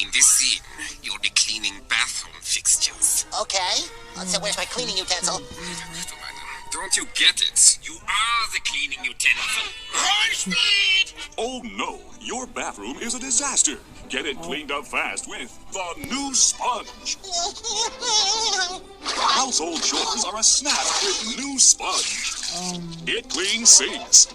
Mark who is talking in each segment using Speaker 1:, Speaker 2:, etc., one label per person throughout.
Speaker 1: In this scene, you'll be cleaning bathroom fixtures.
Speaker 2: Okay. So where's my cleaning utensil?
Speaker 1: Don't you get it? You are the cleaning utensil. High speed!
Speaker 3: Oh no, your bathroom is a disaster. Get it cleaned up fast with the new sponge. Household chores are a snap with new sponge. It cleans sinks.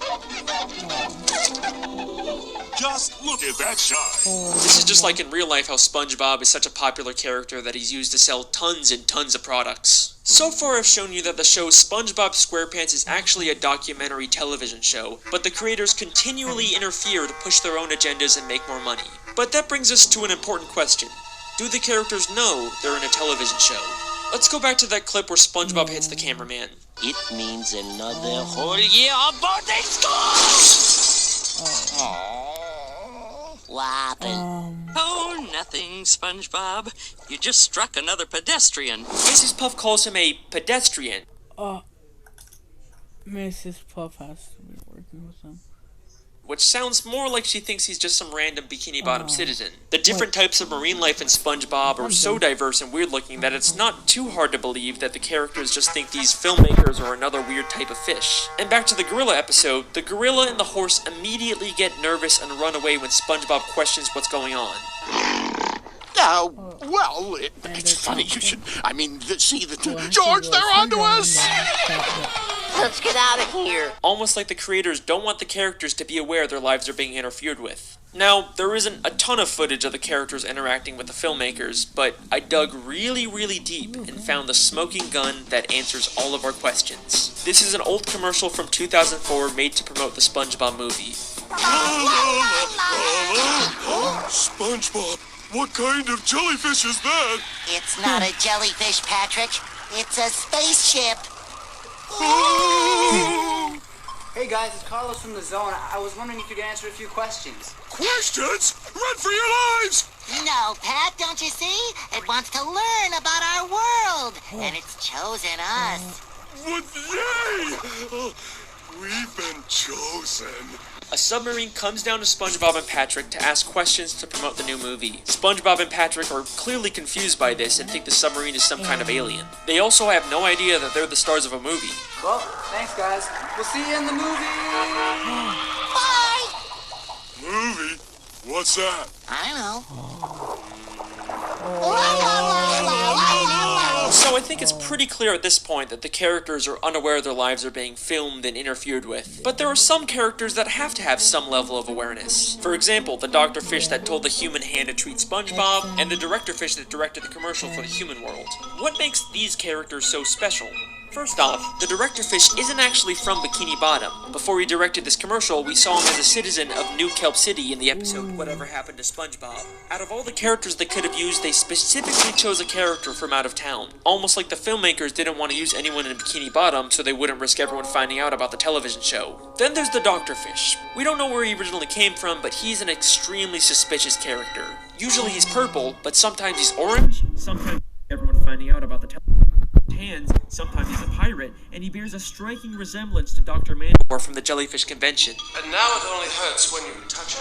Speaker 3: Just look at that shine.
Speaker 4: This is just like in real life how SpongeBob is such a popular character that he's used to sell tons and tons of products. So far I've shown you that the show SpongeBob SquarePants is actually a documentary television show, but the creators continually interfere to push their own agendas and make more money. But that brings us to an important question. Do the characters know they're in a television show? Let's go back to that clip where SpongeBob hits the cameraman.
Speaker 2: It means another whole year of boarding school! What happened?
Speaker 5: Oh, nothing, SpongeBob. You just struck another pedestrian.
Speaker 4: Mrs. Puff calls him a pedestrian.
Speaker 6: Mrs. Puff has to be working with him.
Speaker 4: Which sounds more like she thinks he's just some random Bikini Bottom citizen. The different types of marine life in SpongeBob are so diverse and weird looking that it's not too hard to believe that the characters just think these filmmakers are another weird type of fish. And back to the gorilla episode, the gorilla and the horse immediately get nervous and run away when SpongeBob questions what's going on.
Speaker 7: Well, it's funny you should... I mean, see the... George, they're onto us!
Speaker 2: Let's get out of here.
Speaker 4: Almost like the creators don't want the characters to be aware their lives are being interfered with. Now, there isn't a ton of footage of the characters interacting with the filmmakers, but I dug really deep and found the smoking gun that answers all of our questions. This is an old commercial from 2004 made to promote the SpongeBob movie.
Speaker 3: SpongeBob, what kind of jellyfish is that?
Speaker 2: It's not a jellyfish, Patrick. It's a spaceship.
Speaker 8: Hey guys, it's Carlos from the Zone. I was wondering if you could answer a few questions.
Speaker 3: Questions? Run for your lives!
Speaker 2: No, Pat, don't you see? It wants to learn about our world, and it's chosen us.
Speaker 3: What? Yay! We've been chosen.
Speaker 4: A submarine comes down to SpongeBob and Patrick to ask questions to promote the new movie. SpongeBob and Patrick are clearly confused by this and think the submarine is some kind of alien. They also have no idea that they're the stars of a movie.
Speaker 8: Well, thanks guys. We'll see you in the movie!
Speaker 2: Bye!
Speaker 3: Movie? What's that?
Speaker 2: I know.
Speaker 4: So I think it's pretty clear at this point that the characters are unaware their lives are being filmed and interfered with. But there are some characters that have to have some level of awareness. For example, the Dr. Fish that told the human hand to treat SpongeBob, and the Director Fish that directed the commercial for the human world. What makes these characters so special? First off, the Director Fish isn't actually from Bikini Bottom. Before he directed this commercial, we saw him as a citizen of New Kelp City in the episode Whatever Happened to SpongeBob. Out of all the characters they could have used, they specifically chose a character from out of town. Almost like the filmmakers didn't want to use anyone in Bikini Bottom so they wouldn't risk everyone finding out about the television show. Then there's the Dr. Fish. We don't know where he originally came from, but he's an extremely suspicious character. Usually he's purple, but sometimes he's orange, sometimes everyone finding out about the television hands, sometimes he's a pirate, and he bears a striking resemblance to Dr. Mandalore from the Jellyfish Convention.
Speaker 1: And now it only hurts when you touch it.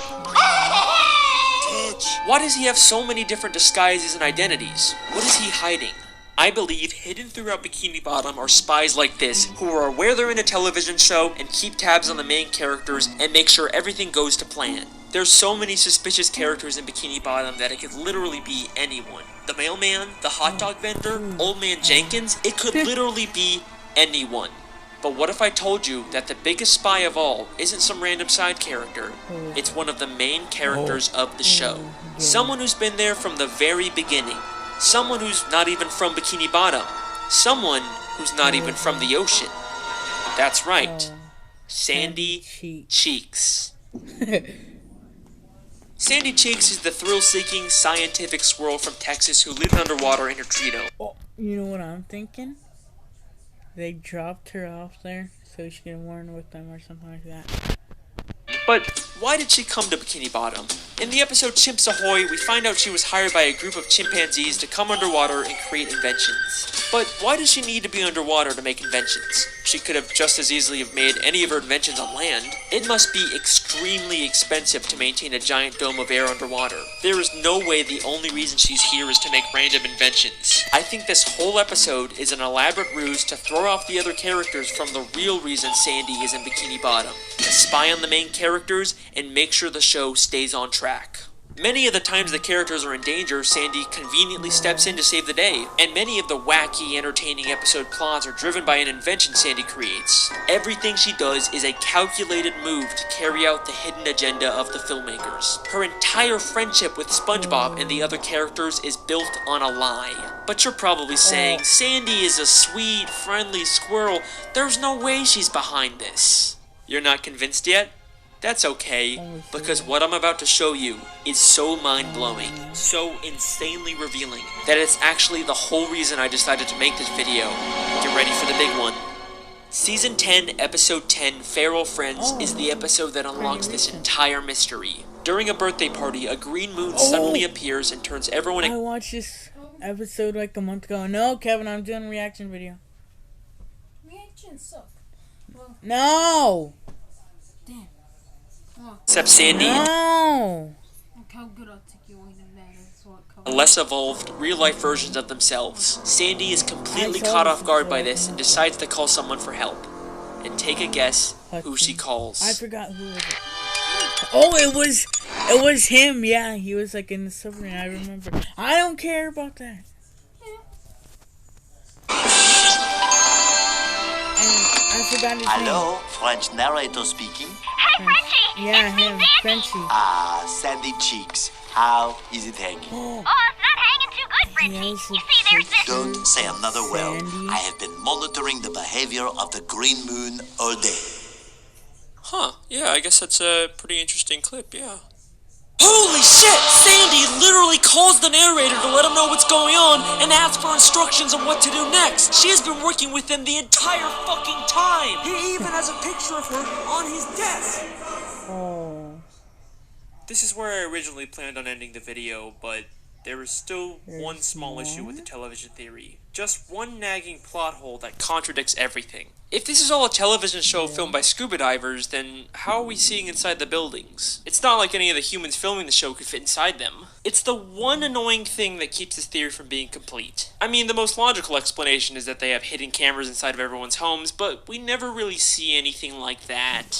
Speaker 3: Touch.
Speaker 4: Why does he have so many different disguises and identities? What is he hiding? I believe hidden throughout Bikini Bottom are spies like this, who are aware they're in a television show and keep tabs on the main characters and make sure everything goes to plan. There's so many suspicious characters in Bikini Bottom that it could literally be anyone. The mailman, the hot dog vendor, Old Man Jenkins, it could literally be anyone. But what if I told you that the biggest spy of all isn't some random side character? It's one of the main characters of the show. Someone who's been there from the very beginning. Someone who's not even from Bikini Bottom. Someone who's not even from the ocean. That's right. Sandy Cheeks. Sandy Cheeks is the thrill-seeking scientific squirrel from Texas who lived underwater in her Trito.
Speaker 6: Oh, you know what I'm thinking? They dropped her off there so she can warn with them or something like that.
Speaker 4: But why did she come to Bikini Bottom? In the episode Chimps Ahoy, we find out she was hired by a group of chimpanzees to come underwater and create inventions. But why does she need to be underwater to make inventions? She could have just as easily have made any of her inventions on land. It must be extremely expensive to maintain a giant dome of air underwater. There is no way the only reason she's here is to make random inventions. I think this whole episode is an elaborate ruse to throw off the other characters from the real reason Sandy is in Bikini Bottom. To spy on the main characters and make sure the show stays on track. Many of the times the characters are in danger, Sandy conveniently steps in to save the day, and many of the wacky, entertaining episode plots are driven by an invention Sandy creates. Everything she does is a calculated move to carry out the hidden agenda of the filmmakers. Her entire friendship with SpongeBob and the other characters is built on a lie. But you're probably saying, Sandy is a sweet, friendly squirrel. There's no way she's behind this. You're not convinced yet? That's okay, because what I'm about to show you is so mind-blowing, so insanely revealing, that it's actually the whole reason I decided to make this video. Get ready for the big one. Season 10, Episode 10, Feral Friends, is the episode that unlocks this entire mystery. During a birthday party, a green moon suddenly appears and turns everyone...
Speaker 6: I watched this episode like a month ago. No, Kevin, I'm doing a reaction video.
Speaker 9: Reactions suck. Well,
Speaker 6: No!
Speaker 9: damn. Oh,
Speaker 4: Except Sandy.
Speaker 6: No!
Speaker 9: look how good articulating that is. What color?
Speaker 4: Less evolved, real-life versions of themselves. Sandy is completely caught off guard by this and decides to call someone for help. And take a guess who she calls.
Speaker 6: I forgot who was it. Oh, it was him. Yeah, he was like in the submarine. I remember. I don't care about that. I forgot his name.
Speaker 10: Hello, French narrator speaking.
Speaker 9: Hey, Frenchie!
Speaker 6: Yeah, him, Frenchie.
Speaker 10: Ah, Sandy Cheeks. How is it hanging?
Speaker 9: Oh, it's not hanging too good, Frenchie.
Speaker 6: Yes,
Speaker 9: You see, there's this...
Speaker 10: Don't say another word.
Speaker 6: Sandy.
Speaker 10: I have been monitoring the behavior of the green moon all day.
Speaker 4: Huh, yeah, I guess that's a pretty interesting clip, yeah. Holy shit! Sandy literally calls the narrator to let him know what's going on and asks for instructions on what to do next. She has been working with him the entire fucking time. He even has a picture of her on his desk.
Speaker 6: Oh.
Speaker 4: This is where I originally planned on ending the video, but there is still one small issue with the television theory. Just one nagging plot hole that contradicts everything. If this is all a television show filmed by scuba divers, then how are we seeing inside the buildings? It's not like any of the humans filming the show could fit inside them. It's the one annoying thing that keeps this theory from being complete. I mean, the most logical explanation is that they have hidden cameras inside of everyone's homes, but we never really see anything like that.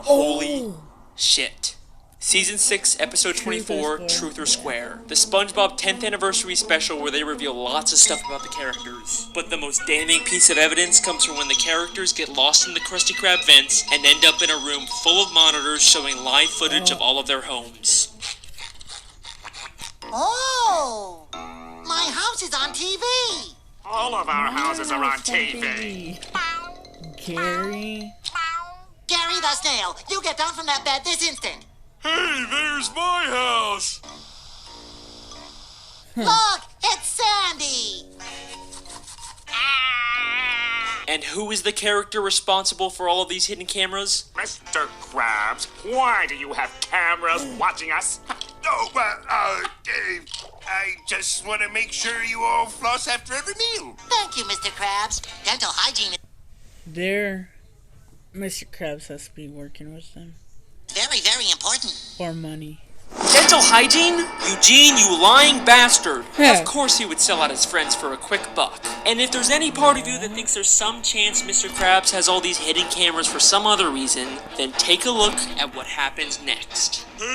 Speaker 4: Holy shit. Season 6, Episode 24, Truth or Square. The SpongeBob 10th Anniversary Special where they reveal lots of stuff about the characters. But the most damning piece of evidence comes from when the characters get lost in the Krusty Krab vents and end up in a room full of monitors showing live footage of all of their homes.
Speaker 2: Oh! My house is on TV!
Speaker 3: All of our houses are on TV.
Speaker 6: Gary.
Speaker 2: Gary the snail, you get down from that bed this instant!
Speaker 3: Hey, there's my house!
Speaker 2: Look, it's Sandy!
Speaker 4: And who is the character responsible for all of these hidden cameras?
Speaker 3: Mr. Krabs, why do you have cameras watching us?
Speaker 7: Oh, I just want to make sure you all floss after every meal.
Speaker 2: Thank you, Mr. Krabs. Dental hygiene
Speaker 6: There, Mr. Krabs has to be working with them.
Speaker 2: is very important.
Speaker 6: For money.
Speaker 4: Dental hygiene? Eugene, you lying bastard! Of course he would sell out his friends for a quick buck. And if there's any part of you that thinks there's some chance Mr. Krabs has all these hidden cameras for some other reason, then take a look at what happens next.